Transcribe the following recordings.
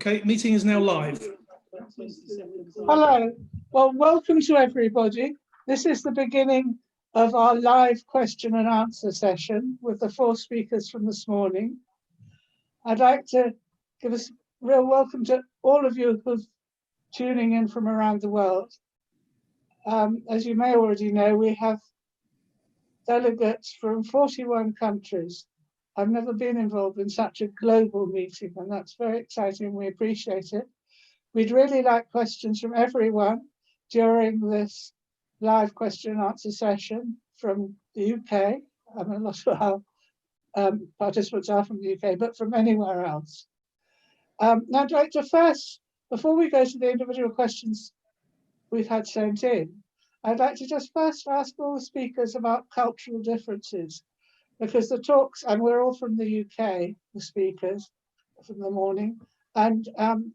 Okay, meeting is now live. Hello, well, welcome to everybody. This is the beginning of our live question and answer session with the 4 speakers from this morning. I'd like to give a real welcome to all of you who's tuning in from around the world. As you may already know, we have delegates from 41 countries. I've never been involved in such a global meeting, and that's very exciting. We appreciate it. We'd really like questions from everyone during this live question and answer session from the UK. I mean, a lot of our participants are from the UK, but from anywhere else. Now, I'd like to first, before we go to the individual questions we've had sent in, I'd like to just first ask all the speakers about cultural differences, because the talks, and we're all from the UK, the speakers from the morning, and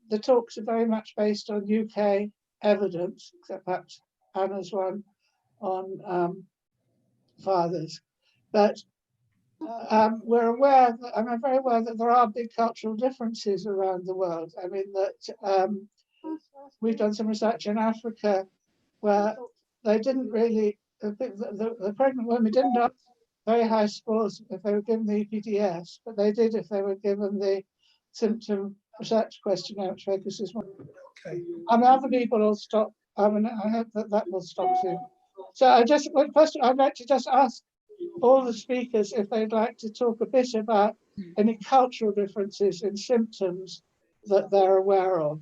the talks are very much based on UK evidence, except perhaps Anna's one on fathers. But we're aware that, I'm very aware that there are big cultural differences around the world. I mean, that we've done some research in Africa where they didn't really, the pregnant women didn't have very high scores if they were given the EPDS, but they did if they were given the symptom research questionnaire, which focuses on. Okay. I mean, other people will stop. I mean, I hope that that will stop soon. So first, I'd like to just ask all the speakers if they'd like to talk a bit about any cultural differences in symptoms that they're aware of.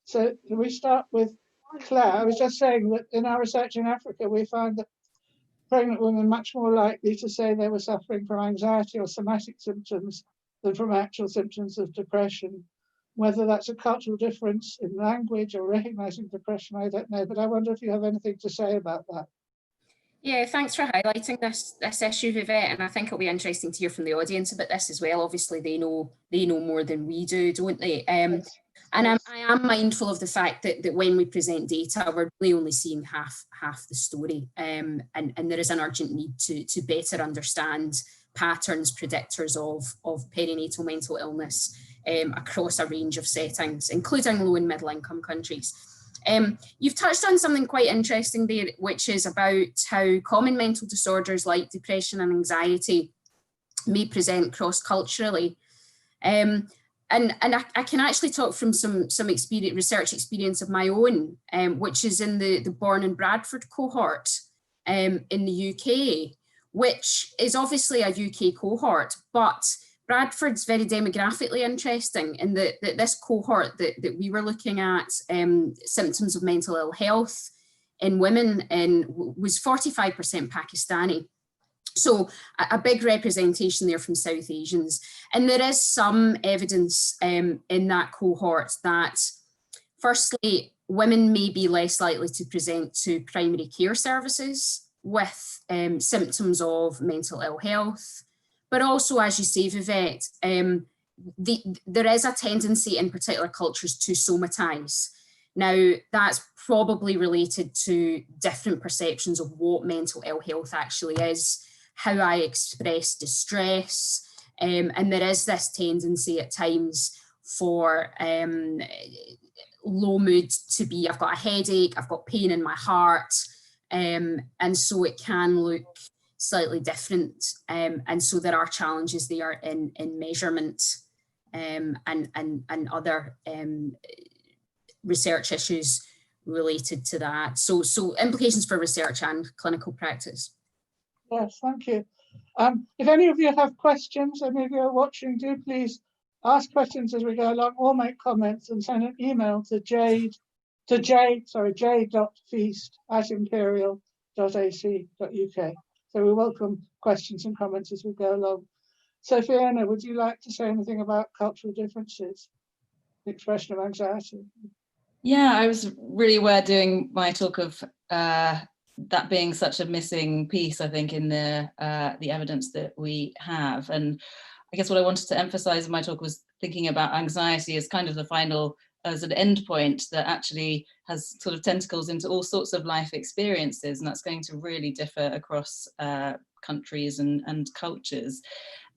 So can we start with Claire? I was just saying that in our research in Africa, we found that pregnant women much more likely to say they were suffering from anxiety or somatic symptoms than from actual symptoms of depression. Whether that's a cultural difference in language or recognizing depression, I don't know, but I wonder if you have anything to say about that. Yeah, thanks for highlighting this issue, Vivette, and I think it'll be interesting to hear from the audience about this as well. Obviously, they know more than we do, don't they? And I am mindful of the fact that when we present data, we're really only seeing half the story, and there is an urgent need to better understand patterns, predictors of perinatal mental illness across a range of settings, including low and middle income countries. You've touched on something quite interesting there, which is about how common mental disorders like depression and anxiety may present cross-culturally. And I can actually talk from some research experience of my own, which is in the Bourne and Bradford cohort in the UK, which is obviously a UK cohort, but Bradford's very demographically interesting in that this cohort that we were looking at, symptoms of mental ill health in women, was 45% Pakistani. So a big representation there from South Asians. And there is some evidence in that cohort that, firstly, women may be less likely to present to primary care services with symptoms of mental ill health. But also, as you say, Vivette, there is a tendency in particular cultures to somatize. Now, that's probably related to different perceptions of what mental ill health actually is, how I express distress, and there is this tendency at times for low mood to be, I've got a headache, I've got pain in my heart, and so it can look slightly different, and so there are challenges there in measurement and other research issues related to that. So implications for research and clinical practice. Yes, thank you. If any of you have questions, any of you are watching, do please ask questions as we go along, or make comments and send an email to j.feast@imperial.ac.uk. So we welcome questions and comments as we go along. So Fiona, would you like to say anything about cultural differences, the expression of anxiety? Yeah, I was really aware doing my talk of that being such a missing piece, I think, in the evidence that we have. And I guess what I wanted to emphasize in my talk was thinking about anxiety as kind of the final, as an endpoint that actually has sort of tentacles into all sorts of life experiences, and that's going to really differ across countries and cultures.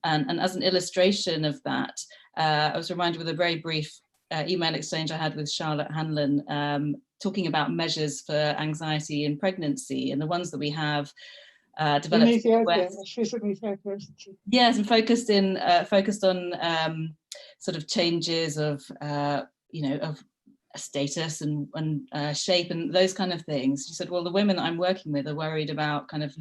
And as an illustration of that, I was reminded with a very brief email exchange I had with Charlotte Hanlon, talking about measures for anxiety in pregnancy, and the ones that we have developed In in the Ethiopia, West. she's in Ethiopia, isn't she? Yes, and focused on sort of changes of of status and shape and those kind of things. She said, well, the women that I'm working with are worried about kind of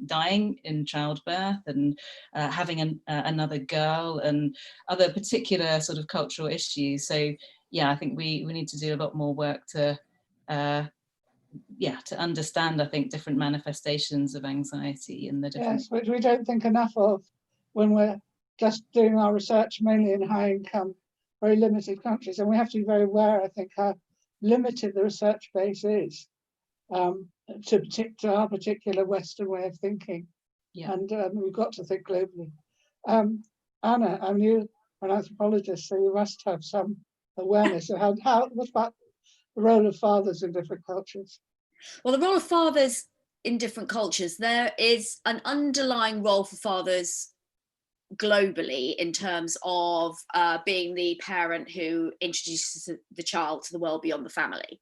dying in childbirth and having another girl and other particular sort of cultural issues. So yeah, I think we need to do a lot more work to understand, I think, different manifestations of anxiety and the different. Yes, which we don't think enough of when we're just doing our research mainly in high income, very limited countries. And we have to be very aware, I think, how limited the research base is to our particular Western way of thinking. Yeah. And we've got to think globally. Anna, I mean, you're an anthropologist, so you must have some awareness of what about the role of fathers in different cultures? Well, the role of fathers in different cultures, there is an underlying role for fathers globally in terms of being the parent who introduces the child to the world beyond the family.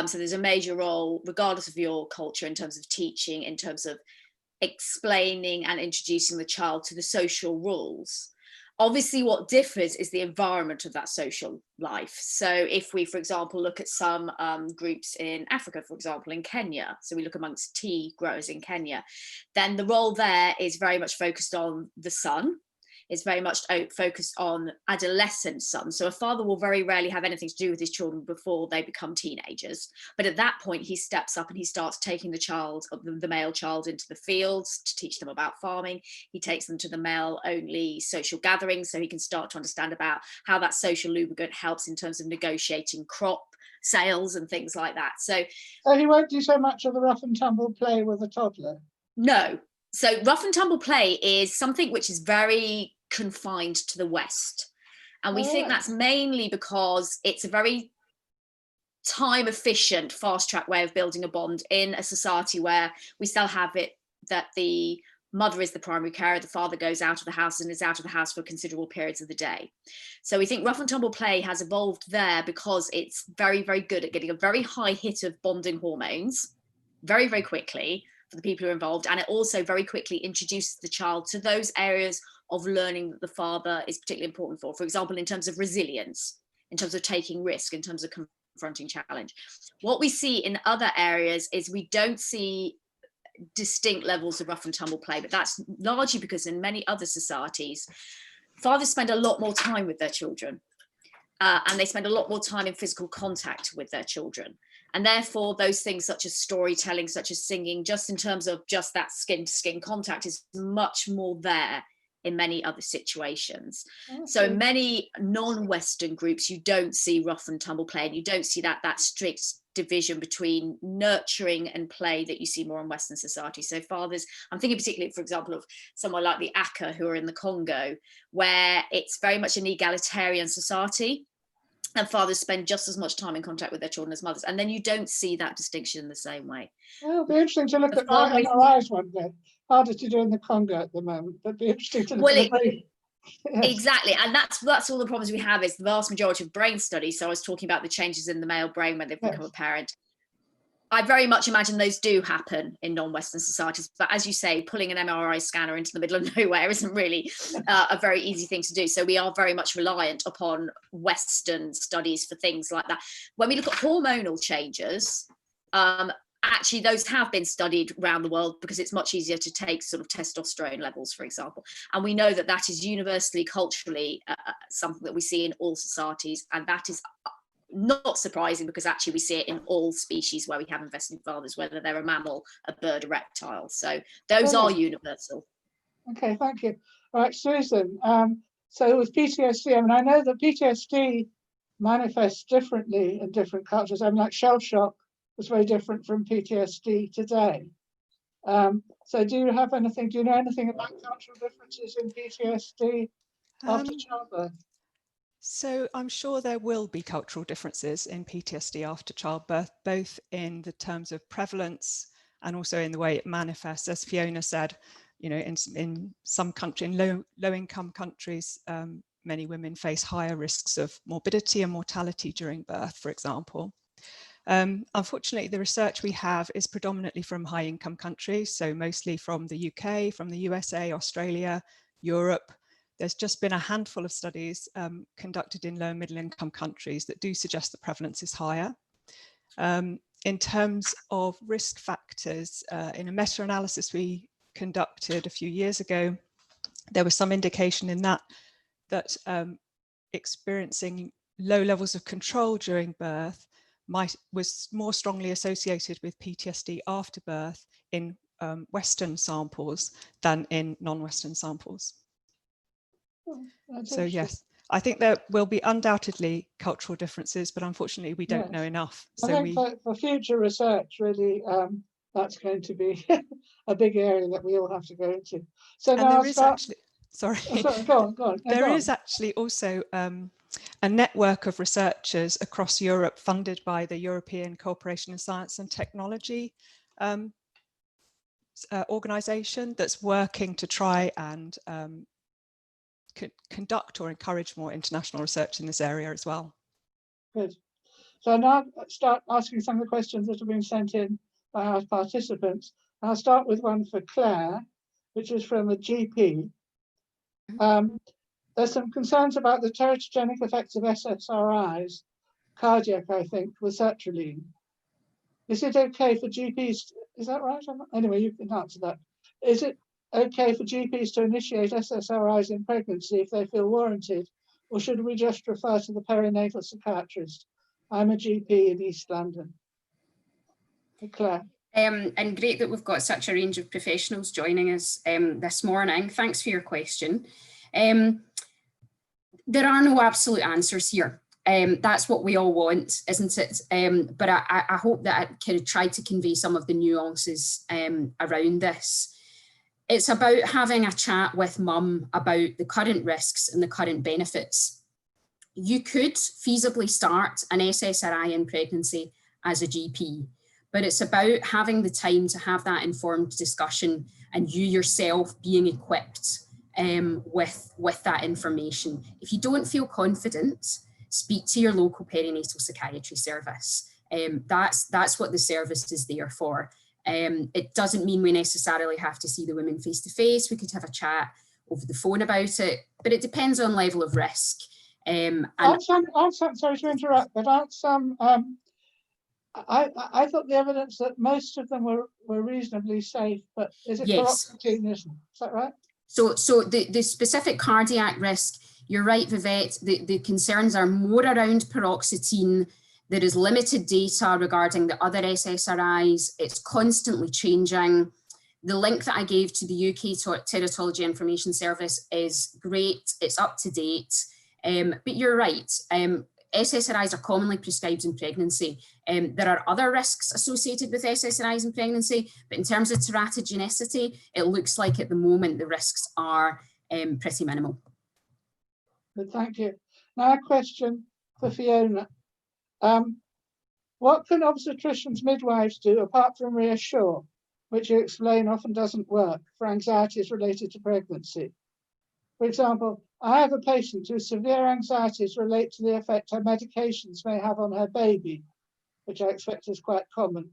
So there's a major role, regardless of your culture, in terms of teaching, in terms of explaining and introducing the child to the social rules. Obviously, what differs is the environment of that social life. So if we, for example, look at some groups in Africa, for example, in Kenya, so we look amongst tea growers in Kenya, then the role there is very much focused on the son. It's very much focused on adolescent sons. So a father will very rarely have anything to do with his children before they become teenagers. But at that point, he steps up and he starts taking the male child into the fields to teach them about farming. He takes them to the male-only social gatherings so he can start to understand about how that social lubricant helps in terms of negotiating crop sales and things like that. So he won't do so much of the rough and tumble play with a toddler? No. So rough and tumble play is something which is very confined to the West. And we think that's mainly because it's a very time efficient, fast track way of building a bond in a society where we still have it that the mother is the primary carer, the father goes out of the house and is out of the house for considerable periods of the day. So we think rough and tumble play has evolved there because it's very, very good at getting a very high hit of bonding hormones very, very quickly for the people who are involved. And it also very quickly introduces the child to those areas of learning that the father is particularly important for example, in terms of resilience, in terms of taking risk, in terms of confronting challenge. What we see in other areas is we don't see distinct levels of rough and tumble play, but that's largely because in many other societies, fathers spend a lot more time with their children. And they spend a lot more time in physical contact with their children. And therefore, those things such as storytelling, such as singing, just in terms of just that skin-to-skin contact is much more there in many other situations. Okay. So in many non-Western groups, you don't see rough and tumble play, and you don't see that strict division between nurturing and play that you see more in Western society. So fathers, I'm thinking particularly, for example, of someone like the Aka who are in the Congo, where it's very much an egalitarian society. And fathers spend just as much time in contact with their children as mothers. And then you don't see that distinction in the same way. Well, it'll be interesting to look at MRIs one day. Harder to do in the Congo at the moment, but be interesting to look at the brain. Yes. Exactly. And that's all the problems we have is the vast majority of brain studies. So I was talking about the changes in the male brain when they've become a parent. I very much imagine those do happen in non-Western societies. But as you say, pulling an MRI scanner into the middle of nowhere isn't really a very easy thing to do. So we are very much reliant upon Western studies for things like that. When we look at hormonal changes, actually those have been studied around the world because it's much easier to take sort of testosterone levels, for example. And we know that that is universally, culturally, something that we see in all societies. And that is not surprising because actually we see it in all species where we have investing fathers, whether they're a mammal, a bird, a reptile. So those are universal. Okay, thank you. All right, Susan. So with PTSD, I mean, I know that PTSD manifests differently in different cultures. I mean, like shell shock was very different from PTSD today. So do you know anything about cultural differences in PTSD after childbirth? So I'm sure there will be cultural differences in PTSD after childbirth, both in the terms of prevalence and also in the way it manifests. As Fiona said, you know, in some country, in low income countries, many women face higher risks of morbidity and mortality during birth, for example. Unfortunately, the research we have is predominantly from high income countries, so mostly from the UK, from the USA, Australia, Europe. There's just been a handful of studies conducted in low and middle income countries that do suggest the prevalence is higher. In terms of risk factors, in a meta-analysis we conducted a few years ago, there was some indication in that experiencing low levels of control during birth was more strongly associated with PTSD after birth in Western samples than in non-Western samples. So yes, I think there will be undoubtedly cultural differences, but unfortunately we don't know enough. So I think for future research, really, that's going to be a big area that we all have to go into. So now there is actually, sorry, go on. There is actually also a network of researchers across Europe funded by the European Cooperation in Science and Technology organisation that's working to try and conduct or encourage more international research in this area as well. Good. So now start asking some of the questions that have been sent in by our participants. I'll start with one for Claire, which is from a GP. There's some concerns about the teratogenic effects of SSRIs, cardiac, I think, with sertraline. Is it okay for GPs? Is that right? Anyway, you can answer that. Is it okay for GPs to initiate SSRIs in pregnancy if they feel warranted, or should we just refer to the perinatal psychiatrist? I'm a GP in East London. Claire. And great that we've got such a range of professionals joining us this morning. Thanks for your question. There are no absolute answers here. That's what we all want, isn't it? But I hope that I kind of tried to convey some of the nuances around this. It's about having a chat with mum about the current risks and the current benefits. You could feasibly start an SSRI in pregnancy as a GP, but it's about having the time to have that informed discussion and you yourself being equipped with that information. If you don't feel confident, speak to your local perinatal psychiatry service. That's what the service is there for. It doesn't mean we necessarily have to see the women face to face. We could have a chat over the phone about it, but it depends on level of risk. Sorry to interrupt, but aren't some, I thought the evidence that most of them were reasonably safe, but is it paroxetine, isn't it? Is that right? So the specific cardiac risk, you're right, Vivette, the concerns are more around paroxetine. There is limited data regarding the other SSRIs. It's constantly changing. The link that I gave to the UK Teratology Information Service is great. It's up to date. But you're right. SSRIs are commonly prescribed in pregnancy. There are other risks associated with SSRIs in pregnancy, but in terms of teratogenicity, it looks like at the moment the risks are pretty minimal. Good, thank you. Now a question for Fiona. What can obstetricians midwives do apart from reassure, which you explain often doesn't work for anxieties related to pregnancy? For example, I have a patient whose severe anxieties relate to the effect her medications may have on her baby, which I expect is quite common.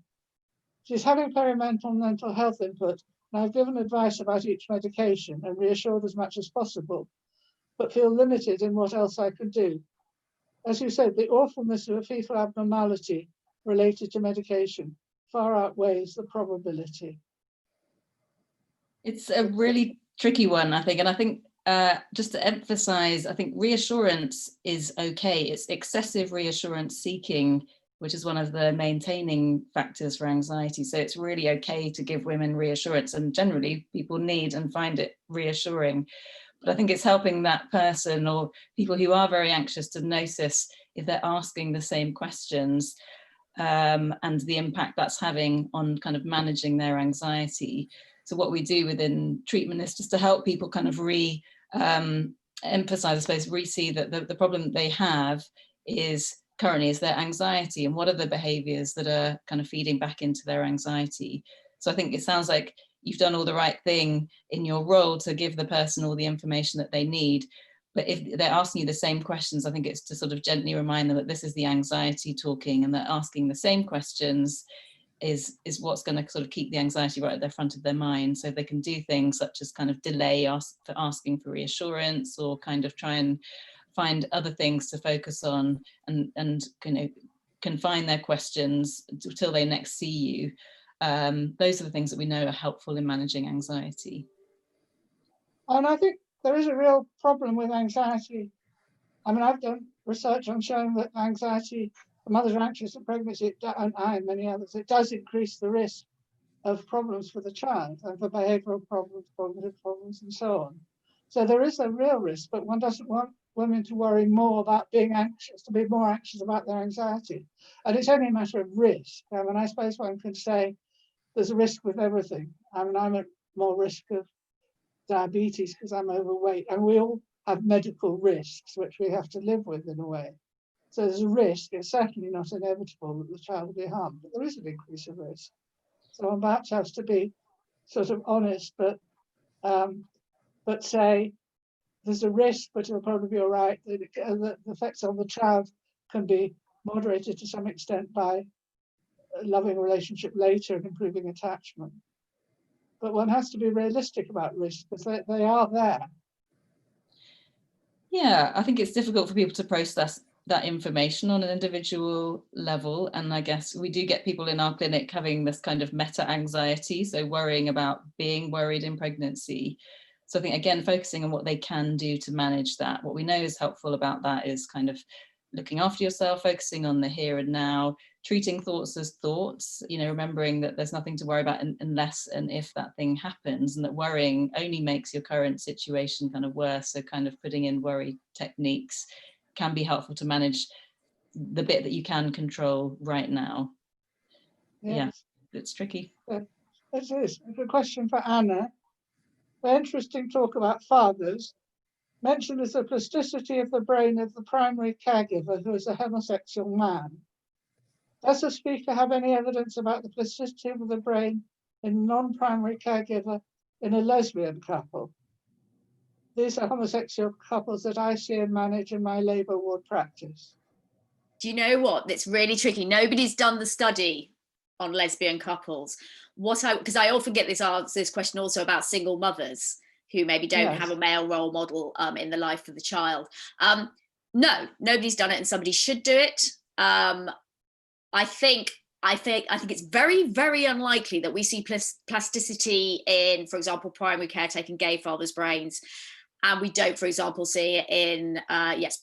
She's having perimental mental health input, and I've given advice about each medication and reassured as much as possible, but feel limited in what else I could do. As you said, the awfulness of a fetal abnormality related to medication far outweighs the probability. It's a really tricky one, I think, and I think just to emphasize, I think reassurance is okay. It's excessive reassurance seeking, which is one of the maintaining factors for anxiety. So it's really okay to give women reassurance, and generally people need and find it reassuring. But I think it's helping that person or people who are very anxious to notice if they're asking the same questions and the impact that's having on kind of managing their anxiety. So what we do within treatment is just to help people kind of emphasize, I suppose, re-see that the problem that they have is currently is their anxiety, and what are the behaviors that are kind of feeding back into their anxiety. So I think it sounds like you've done all the right thing in your role to give the person all the information that they need, but if they're asking you the same questions, I think it's to sort of gently remind them that this is the anxiety talking, and that asking the same questions is what's going to sort of keep the anxiety right at the front of their mind. So they can do things such as kind of delay asking for reassurance, or kind of try and find other things to focus on, and confine their questions until they next see you. Those are the things that we know are helpful in managing anxiety. And I think there is a real problem with anxiety. I mean, I've done research on showing that anxiety, mothers are anxious in pregnancy, and I and many others, it does increase the risk of problems for the child, and for behavioural problems, cognitive problems, and so on. So there is a real risk, but one doesn't want women to worry more about being anxious, to be more anxious about their anxiety. And it's only a matter of risk. I mean, I suppose one could say there's a risk with everything. I mean, I'm at more risk of diabetes because I'm overweight, and we all have medical risks which we have to live with in a way. So there's a risk. It's certainly not inevitable that the child will be harmed, but there is an increase of risk. So one perhaps has to be sort of honest, but say there's a risk, but it'll probably be all right. The effects on the child can be moderated to some extent by a loving relationship later and improving attachment. But one has to be realistic about risk, because they are there. Yeah, I think it's difficult for people to process that information on an individual level. And I guess we do get people in our clinic having this kind of meta anxiety, so worrying about being worried in pregnancy. So I think, again, focusing on what they can do to manage that. What we know is helpful about that is kind of looking after yourself, focusing on the here and now, treating thoughts as thoughts, remembering that there's nothing to worry about unless and if that thing happens, and that worrying only makes your current situation kind of worse. So kind of putting in worry techniques can be helpful to manage the bit that you can control right now. Yes. Yeah, it's tricky. It is. A question for Anna. The interesting talk about fathers. Mentioned is the plasticity of the brain of the primary caregiver, who is a homosexual man. Does the speaker have any evidence about the plasticity of the brain in non-primary caregiver in a lesbian couple? These are homosexual couples that I see and manage in my labour ward practice. Do you know what? It's really tricky. Nobody's done the study on lesbian couples. Because I often get this question also about single mothers who maybe don't have a male role model in the life of the child. No, nobody's done it, and somebody should do it. I think it's very, very unlikely that we see plasticity in, for example, primary caretaking gay fathers' brains, and we don't, for example, see it in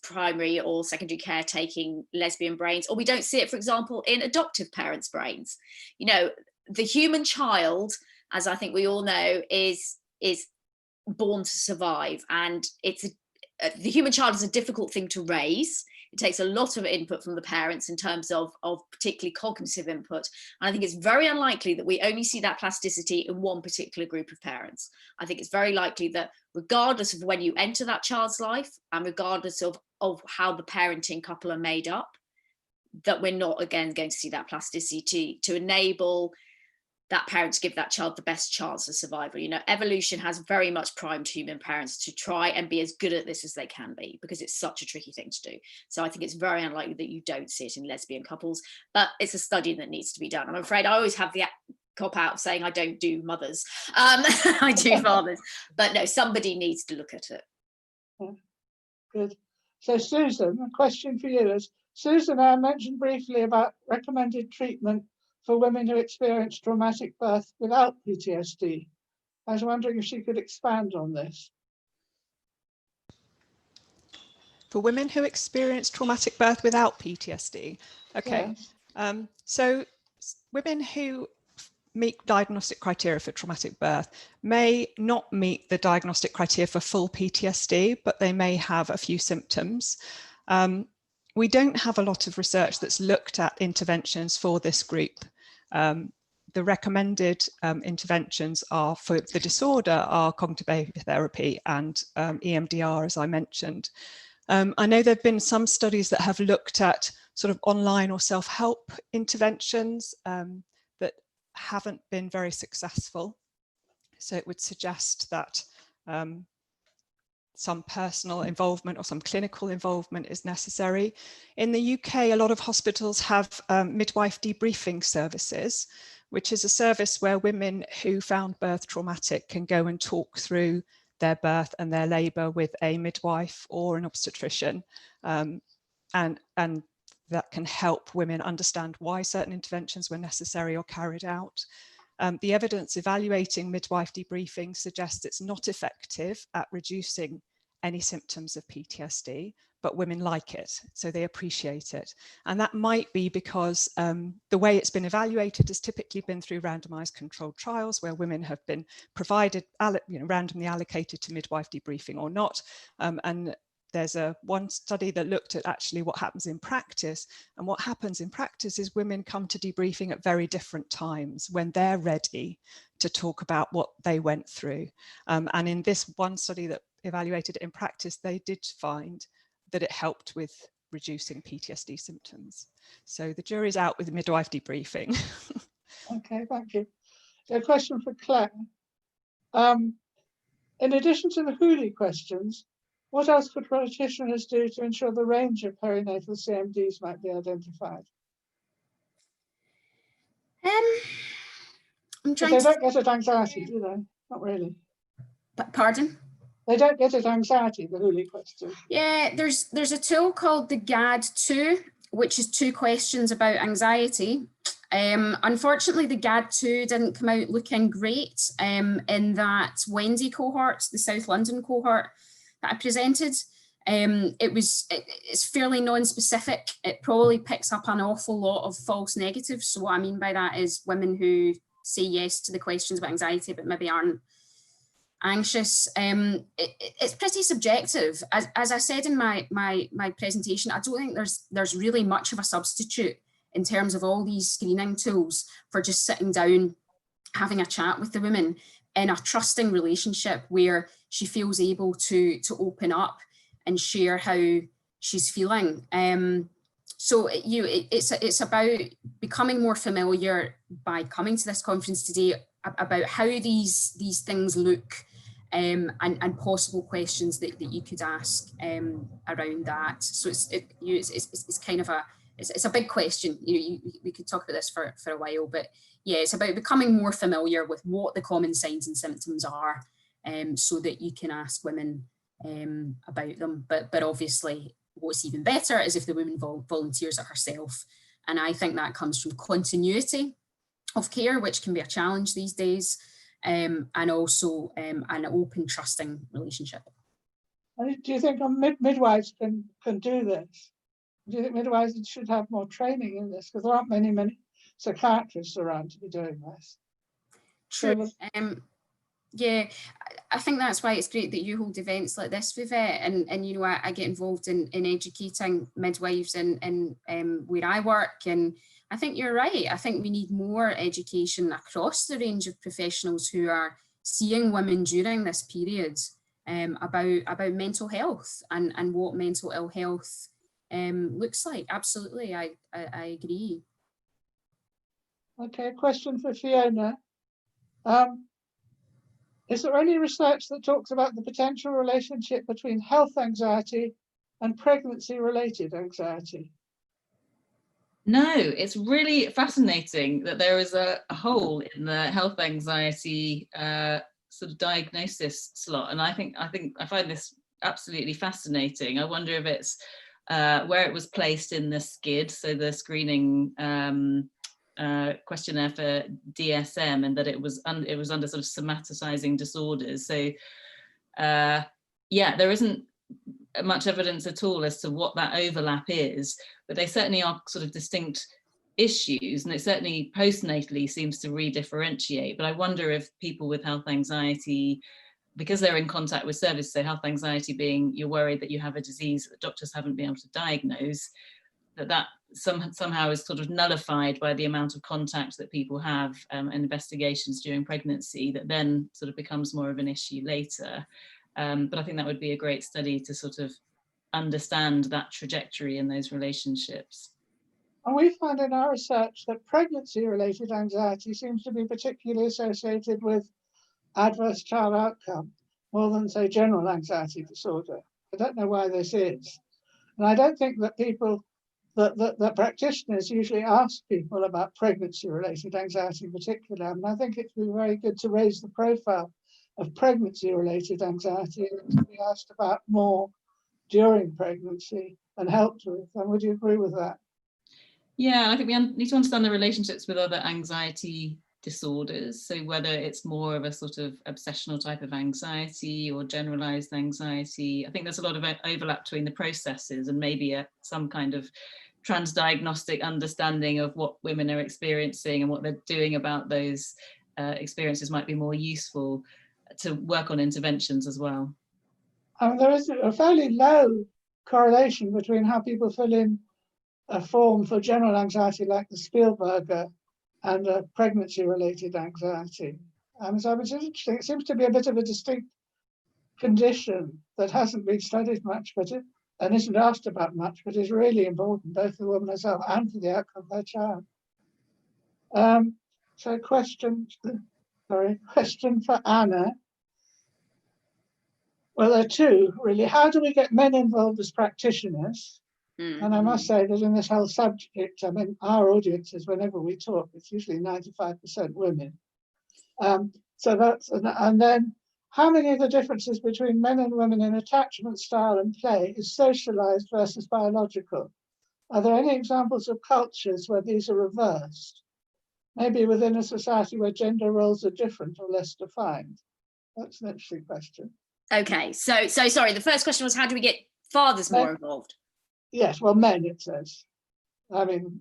primary or secondary caretaking lesbian brains, or we don't see it, for example, in adoptive parents' brains. The human child, as I think we all know, is born to survive, and the human child is a difficult thing to raise. It takes a lot of input from the parents in terms of particularly cognitive input. And I think it's very unlikely that we only see that plasticity in one particular group of parents. I think it's very likely that regardless of when you enter that child's life, and regardless of how the parenting couple are made up, that we're not again going to see that plasticity to enable that parent to give that child the best chance of survival. Evolution has very much primed human parents to try and be as good at this as they can be, because it's such a tricky thing to do. So I think it's very unlikely that you don't see it in lesbian couples, but it's a study that needs to be done. I'm afraid I always have the cop out of saying I don't do mothers. I do fathers, but no, somebody needs to look at it. Good. So Susan, a question for you is, Susan, I mentioned briefly about recommended treatment for women who experience traumatic birth without PTSD. I was wondering if she could expand on this. For women who experience traumatic birth without PTSD. Okay. Yes. So women who meet diagnostic criteria for traumatic birth may not meet the diagnostic criteria for full PTSD, but they may have a few symptoms. We don't have a lot of research that's looked at interventions for this group. The recommended interventions are for the disorder are cognitive behavior therapy and EMDR, as I mentioned. I know there have been some studies that have looked at sort of online or self-help interventions that haven't been very successful. So it would suggest that some personal involvement or some clinical involvement is necessary. In the UK, a lot of hospitals have midwife debriefing services, which is a service where women who found birth traumatic can go and talk through their birth and their labour with a midwife or an obstetrician, and that can help women understand why certain interventions were necessary or carried out. The evidence evaluating midwife debriefing suggests it's not effective at reducing any symptoms of PTSD, but women like it, so they appreciate it. And that might be because the way it's been evaluated has typically been through randomized controlled trials where women have been provided, randomly allocated to midwife debriefing or not. And there's one study that looked at actually what happens in practice. And what happens in practice is women come to debriefing at very different times when they're ready to talk about what they went through. And in this one study that evaluated it in practice, they did find that it helped with reducing PTSD symptoms. So the jury's out with midwife debriefing. Okay, thank you. A question for Claire. In addition to the Hooley questions, what else could practitioners do to ensure the range of perinatal CMDs might be identified? I'm trying they to... don't get at anxiety, do they? Not really. Pardon? They don't get at anxiety, the Hooley question. Yeah, there's a tool called the GAD-2, which is 2 questions about anxiety. Unfortunately, the GAD-2 didn't come out looking great in that Wendy cohort, the South London cohort that I presented. It's fairly non-specific. It probably picks up an awful lot of false negatives. So what I mean by that is women who say yes to the questions about anxiety, but maybe aren't anxious. It's pretty subjective. As I said in my presentation, I don't think there's really much of a substitute in terms of all these screening tools for just sitting down, having a chat with the woman in a trusting relationship where she feels able to open up and share how she's feeling. So it's about becoming more familiar by coming to this conference today about how these things look, and possible questions that you could ask around that. So it's kind of it's a big question. We could talk about this for a while, but yeah, it's about becoming more familiar with what the common signs and symptoms are, so that you can ask women about them. But obviously, what's even better is if the woman volunteers it herself. And I think that comes from continuity of care, which can be a challenge these days, and also an open, trusting relationship. Do you think midwives can do this? Do you think midwives should have more training in this? Because there aren't many psychiatrists around to be doing this. True. So, yeah, I think that's why it's great that you hold events like this, Vivette, and I get involved in educating midwives in where I work, and I think you're right. I think we need more education across the range of professionals who are seeing women during this period about mental health and what mental ill health looks like. Absolutely, I agree. Okay, question for Fiona. Is there any research that talks about the potential relationship between health anxiety and pregnancy-related anxiety? No, it's really fascinating that there is a hole in the health anxiety sort of diagnosis slot, and I find this absolutely fascinating. I wonder if it's where it was placed in the SCID, so the screening questionnaire for DSM, and that it was under sort of somaticizing disorders. So yeah, there isn't much evidence at all as to what that overlap is, but they certainly are sort of distinct issues, and it certainly postnatally seems to redifferentiate. But I wonder if people with health anxiety, because they're in contact with services, so health anxiety being you're worried that you have a disease that doctors haven't been able to diagnose, that somehow is sort of nullified by the amount of contact that people have and investigations during pregnancy, that then sort of becomes more of an issue later. But I think that would be a great study to sort of understand that trajectory in those relationships. And we found in our research that pregnancy-related anxiety seems to be particularly associated with adverse child outcome, more than, say, general anxiety disorder. I don't know why this is. And I don't think that people, that practitioners usually ask people about pregnancy-related anxiety in particular. And I think it'd be very good to raise the profile of pregnancy-related anxiety and to be asked about more during pregnancy and helped with. And would you agree with that? Yeah, I think we need to understand the relationships with other anxiety disorders. So whether it's more of a sort of obsessional type of anxiety or generalized anxiety, I think there's a lot of overlap between the processes, and maybe some kind of transdiagnostic understanding of what women are experiencing and what they're doing about those experiences might be more useful to work on interventions as well. There is a fairly low correlation between how people fill in a form for general anxiety like the Spielberger and a pregnancy-related anxiety. So it's interesting. It seems to be a bit of a distinct condition that hasn't been studied much, and isn't asked about much, but is really important both for the woman herself and for the outcome of her child. So question for Anna. Well, there are two, really. How do we get men involved as practitioners? Mm-hmm. And I must say that in this whole subject, I mean, our audiences, whenever we talk, it's usually 95% women. So that's, and then how many of the differences between men and women in attachment style and play is socialized versus biological? Are there any examples of cultures where these are reversed? Maybe within a society where gender roles are different or less defined? That's an interesting question. Okay, so sorry, the first question was, how do we get fathers more involved? Yes, well, men, it says. I mean,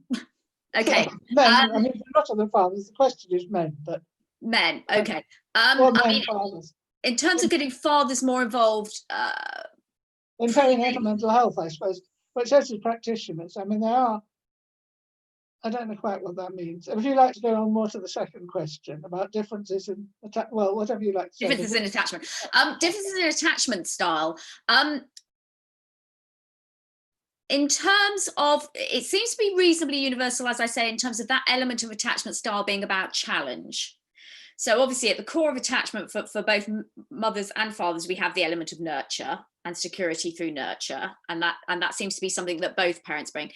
okay. Men, I mean, a lot of the fathers, the question is men, but. Men, okay. Or men, I mean, fathers. In terms of getting fathers more involved. In perinatal mental health, I suppose. But it says as practitioners, I mean, they are, I don't know quite what that means. If you'd like to go on more to the second question about differences in, well, whatever you like to say. Differences in attachment. Differences in attachment style. In terms of, it seems to be reasonably universal, as I say, in terms of that element of attachment style being about challenge. So obviously at the core of attachment for both mothers and fathers, we have the element of nurture and security through nurture. And that seems to be something that both parents bring.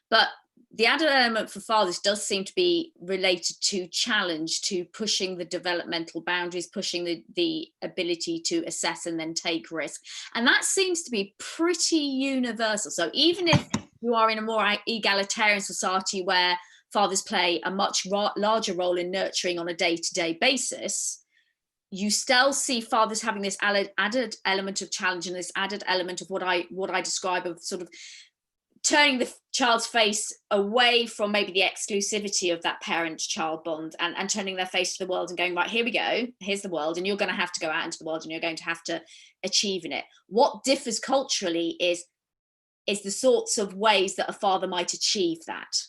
But the added element for fathers does seem to be related to challenge, to pushing the developmental boundaries, pushing the ability to assess and then take risk. And that seems to be pretty universal. So even if you are in a more egalitarian society where fathers play a much larger role in nurturing on a day-to-day basis, you still see fathers having this added element of challenge and this added element of what I describe of sort of turning the child's face away from maybe the exclusivity of that parent-child bond and turning their face to the world and going, right, here we go, here's the world, and you're going to have to go out into the world and you're going to have to achieve in it. What differs culturally is the sorts of ways that a father might achieve that.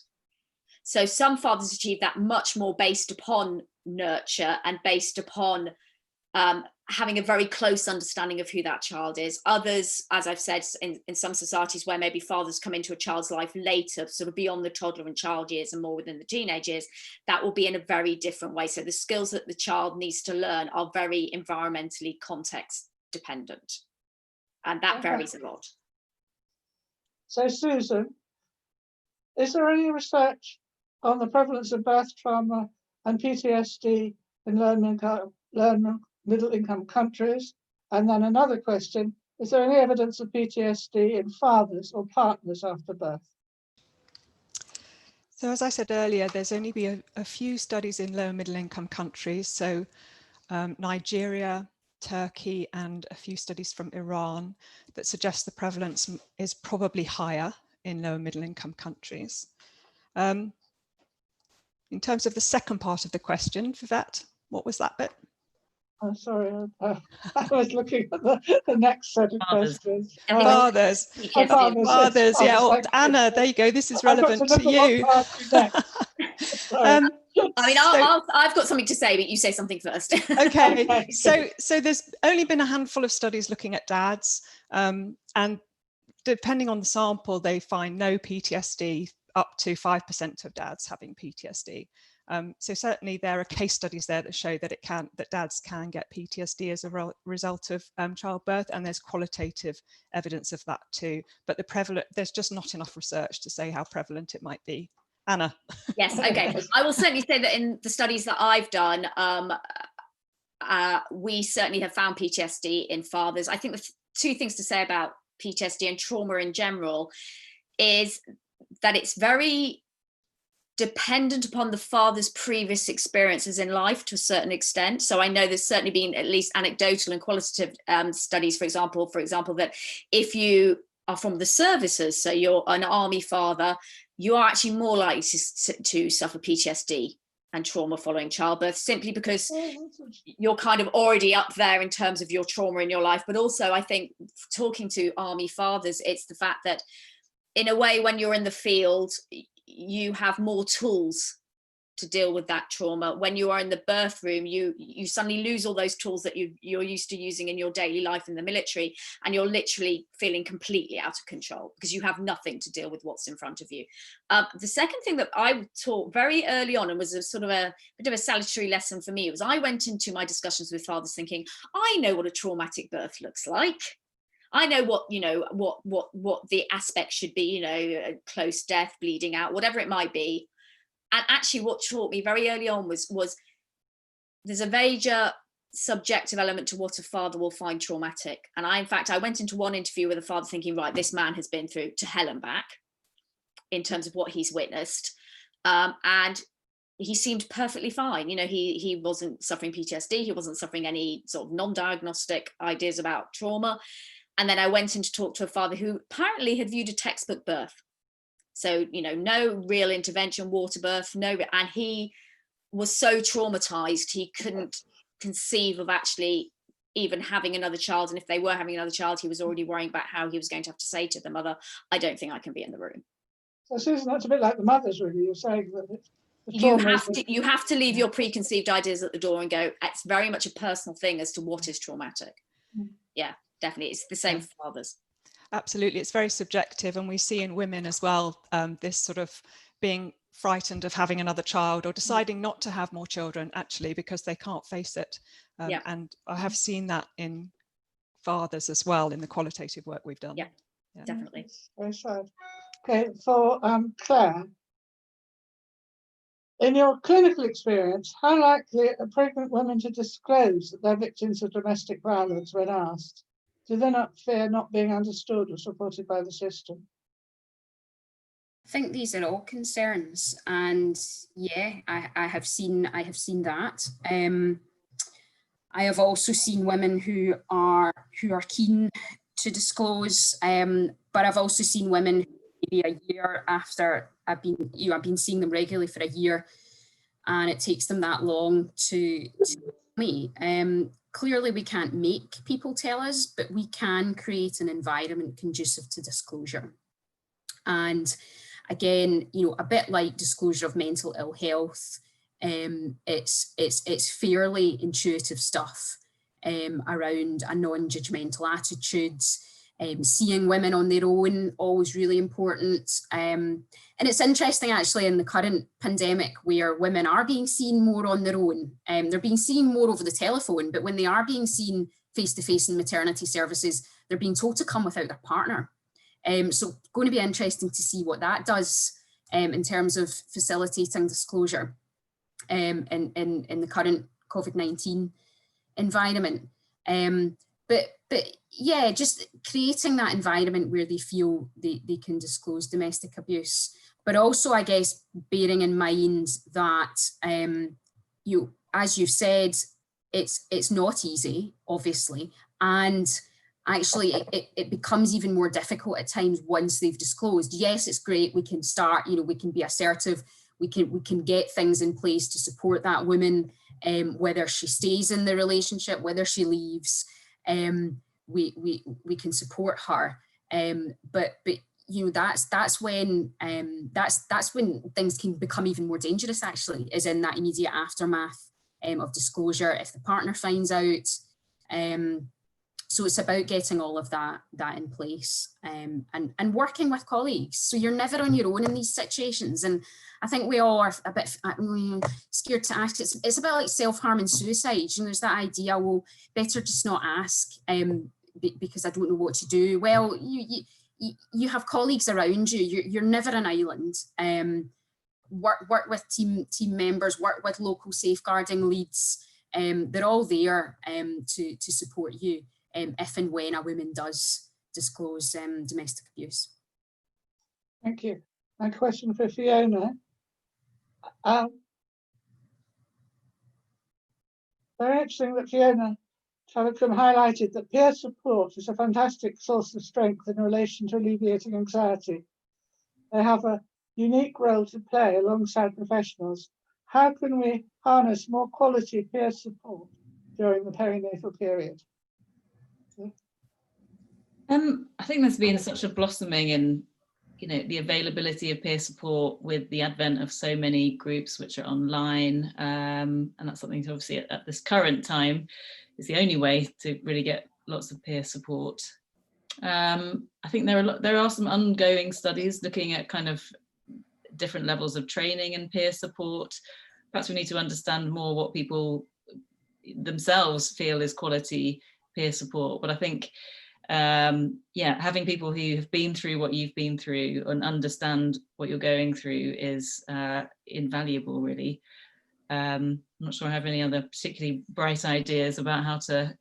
So some fathers achieve that much more based upon nurture and based upon having a very close understanding of who that child is. Others, as I've said, in some societies where maybe fathers come into a child's life later, sort of beyond the toddler and child years and more within the teenage years, that will be in a very different way. So the skills that the child needs to learn are very environmentally context dependent. And that varies a lot. So Susan, is there any research on the prevalence of birth trauma and PTSD in low middle-income countries? And then another question, is there any evidence of PTSD in fathers or partners after birth? So as I said earlier, there's only been a few studies in low middle-income countries. So Nigeria, Turkey, and a few studies from Iran that suggest the prevalence is probably higher in lower middle-income countries. In terms of the second part of the question, Vivette, what was that bit? I'm sorry, I was looking at the next set of questions. Fathers, yeah. Oh, Anna, there you go. This is relevant to you. I mean, I've got something to say, but you say something first. Okay. So there's only been a handful of studies looking at dads, and depending on the sample, they find no PTSD up to 5% of dads having PTSD. So certainly there are case studies there that show that that dads can get PTSD as a result of childbirth, and there's qualitative evidence of that too. But there's just not enough research to say how prevalent it might be. Anna. Yes, okay. I will certainly say that in the studies that I've done, we certainly have found PTSD in fathers. I think the two things to say about PTSD and trauma in general is that it's very dependent upon the father's previous experiences in life to a certain extent. So I know there's certainly been at least anecdotal and qualitative studies, for example, that if you are from the services, so you're an army father, you are actually more likely to suffer PTSD and trauma following childbirth, simply because you're kind of already up there in terms of your trauma in your life. But also, I think, talking to army fathers, it's the fact that in a way, when you're in the field, you have more tools to deal with that trauma. When you are in the birth room, you suddenly lose all those tools that you're used to using in your daily life in the military, and you're literally feeling completely out of control because you have nothing to deal with what's in front of you. The second thing that I taught very early on, and was a sort of a bit of a salutary lesson for me, was I went into my discussions with fathers thinking, I know what a traumatic birth looks like. I know what, what the aspect should be, close death, bleeding out, whatever it might be. And actually what taught me very early on was there's a major subjective element to what a father will find traumatic. And in fact, I went into one interview with a father thinking, right, this man has been through to hell and back in terms of what he's witnessed. And he seemed perfectly fine. He wasn't suffering PTSD. He wasn't suffering any sort of non-diagnostic ideas about trauma. And then I went in to talk to a father who apparently had viewed a textbook birth. So, no real intervention, water birth, and he was so traumatized, he couldn't conceive of actually even having another child. And if they were having another child, he was already worrying about how he was going to have to say to the mother, I don't think I can be in the room. So Susan, that's a bit like the mothers, really. You're saying that you have to leave your preconceived ideas at the door and go, it's very much a personal thing as to what is traumatic. Yeah, definitely. It's the same for fathers. Absolutely, it's very subjective, and we see in women as well this sort of being frightened of having another child or deciding not to have more children actually because they can't face it. And I have seen that in fathers as well in the qualitative work we've done. Yeah. Definitely. Very sad. Okay, for Claire, in your clinical experience, how likely are pregnant women to disclose that they're victims of domestic violence when asked? Do they not fear not being understood or supported by the system? I think these are all concerns, and yeah, I have seen that. I have also seen women who are keen to disclose, but I've also seen women maybe a year after I've been seeing them regularly for a year, and it takes them that long to me. Clearly, we can't make people tell us, but we can create an environment conducive to disclosure. And again, a bit like disclosure of mental ill health, it's fairly intuitive stuff around a non-judgmental attitude, seeing women on their own, always really important. And it's interesting actually in the current pandemic where women are being seen more on their own. They're being seen more over the telephone, but when they are being seen face-to-face in maternity services, they're being told to come without their partner. So going to be interesting to see what that does in terms of facilitating disclosure in the current COVID-19 environment. But yeah, just creating that environment where they feel they can disclose domestic abuse, but also I guess bearing in mind that as you've said, it's not easy, obviously, and actually it becomes even more difficult at times once they've disclosed. Yes, it's great, we can start, we can be assertive, we can get things in place to support that woman, whether she stays in the relationship, whether she leaves, we can support her, but that's when things can become even more dangerous, actually, is in that immediate aftermath of disclosure if the partner finds out. So it's about getting all of that in place, and working with colleagues. So you're never on your own in these situations. And I think we all are a bit scared to ask. It's about like self-harm and suicide. There's that idea, well, better just not ask because I don't know what to do. Well, you have colleagues around you. You're never an island. Work with team members, work with local safeguarding leads. They're all there to support you if and when a woman does disclose domestic abuse. Thank you. My question for Fiona. Very interesting that Fiona Telecom highlighted that peer support is a fantastic source of strength in relation to alleviating anxiety. They have a unique role to play alongside professionals. How can we harness more quality peer support during the perinatal period? I think there's been such a blossoming in, the availability of peer support with the advent of so many groups which are online, and that's something to obviously at this current time is the only way to really get lots of peer support. I think there are some ongoing studies looking at kind of different levels of training and peer support. Perhaps we need to understand more what people themselves feel is quality peer support. But I think, having people who have been through what you've been through and understand what you're going through is invaluable, really. I'm not sure I have any other particularly bright ideas about how to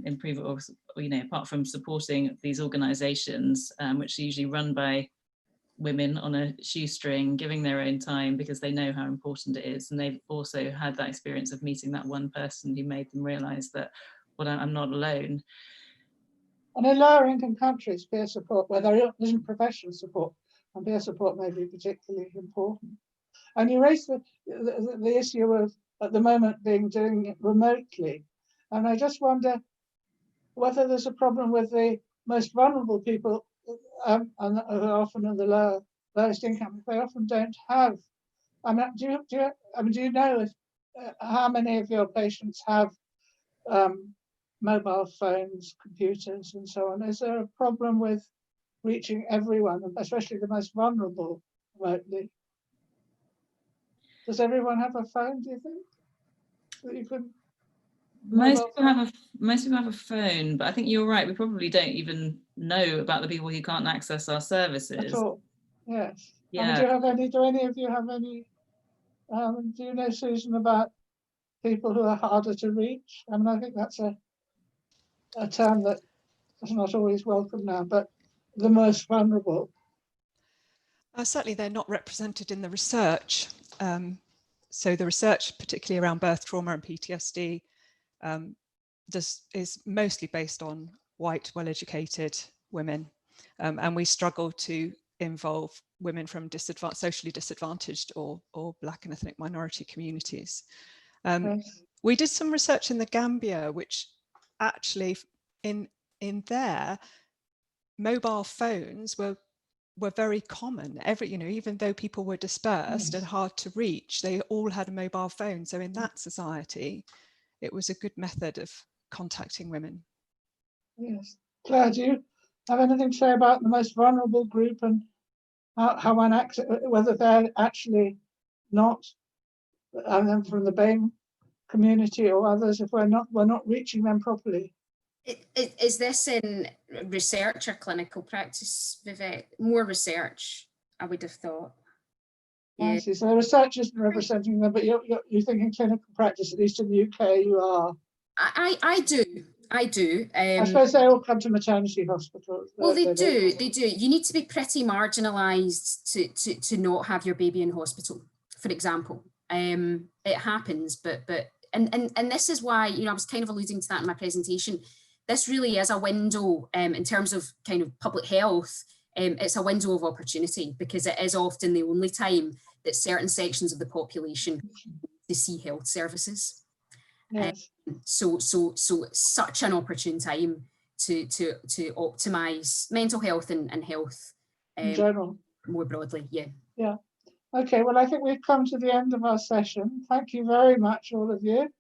improve it, or apart from supporting these organisations, which are usually run by women on a shoestring, giving their own time because they know how important it is, and they've also had that experience of meeting that one person who made them realise that, well, I'm not alone. And in lower income countries, peer support, where there isn't professional support, and peer support may be particularly important. And you raised the issue of, at the moment, doing it remotely. And I just wonder whether there's a problem with the most vulnerable people, and often in the lowest income, they often don't have. Do you know if, how many of your patients have mobile phones, computers, and so on? Is there a problem with reaching everyone, especially the most vulnerable, remotely? Does everyone have a phone, do you think? That you could Most people have a phone, but I think you're right. We probably don't even know about the people who can't access our services. At all. Yes. Yeah. Do any of you have any? Do you know, Susan, about people who are harder to reach? I think that's a term that is not always welcome now, but the most vulnerable. Certainly, they're not represented in the research. So the research, particularly around birth trauma and PTSD, is mostly based on white, well-educated women, and we struggle to involve women from socially disadvantaged or Black and ethnic minority communities. Yes. We did some research in the Gambia, which actually in there, mobile phones were very common. Even though people were dispersed and hard to reach, they all had a mobile phone. So in that society, it was a good method of contacting women. Yes. Claire, do you have anything to say about the most vulnerable group and how one acts, whether they're actually not from the BAME community or others, if we're not reaching them properly? Is this in research or clinical practice, Vivek? More research, I would have thought. Yeah. I see. So the research isn't representing them, but you think in clinical practice, at least in the UK, you are. I do. I suppose they all come to maternity hospitals. Well, they do. You need to be pretty marginalised to not have your baby in hospital, for example. It happens, but this is why, I was kind of alluding to that in my presentation. This really is a window in terms of kind of public health. It's a window of opportunity because it is often the only time that certain sections of the population to see health services. Yes. So it's such an opportune time to optimise mental health and health In general. more broadly. Yeah. Okay, well, I think we've come to the end of our session. Thank you very much, all of you.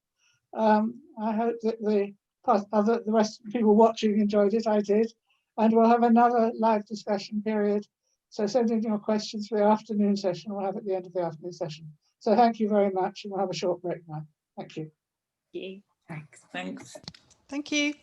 I hope that the the rest of the people watching enjoyed it. I did. And we'll have another live discussion period. So send in your questions for the afternoon session. We'll have at the end of the afternoon session. So thank you very much. And we'll have a short break now. Thank you. Thank you. Thanks. Thanks. Thank you.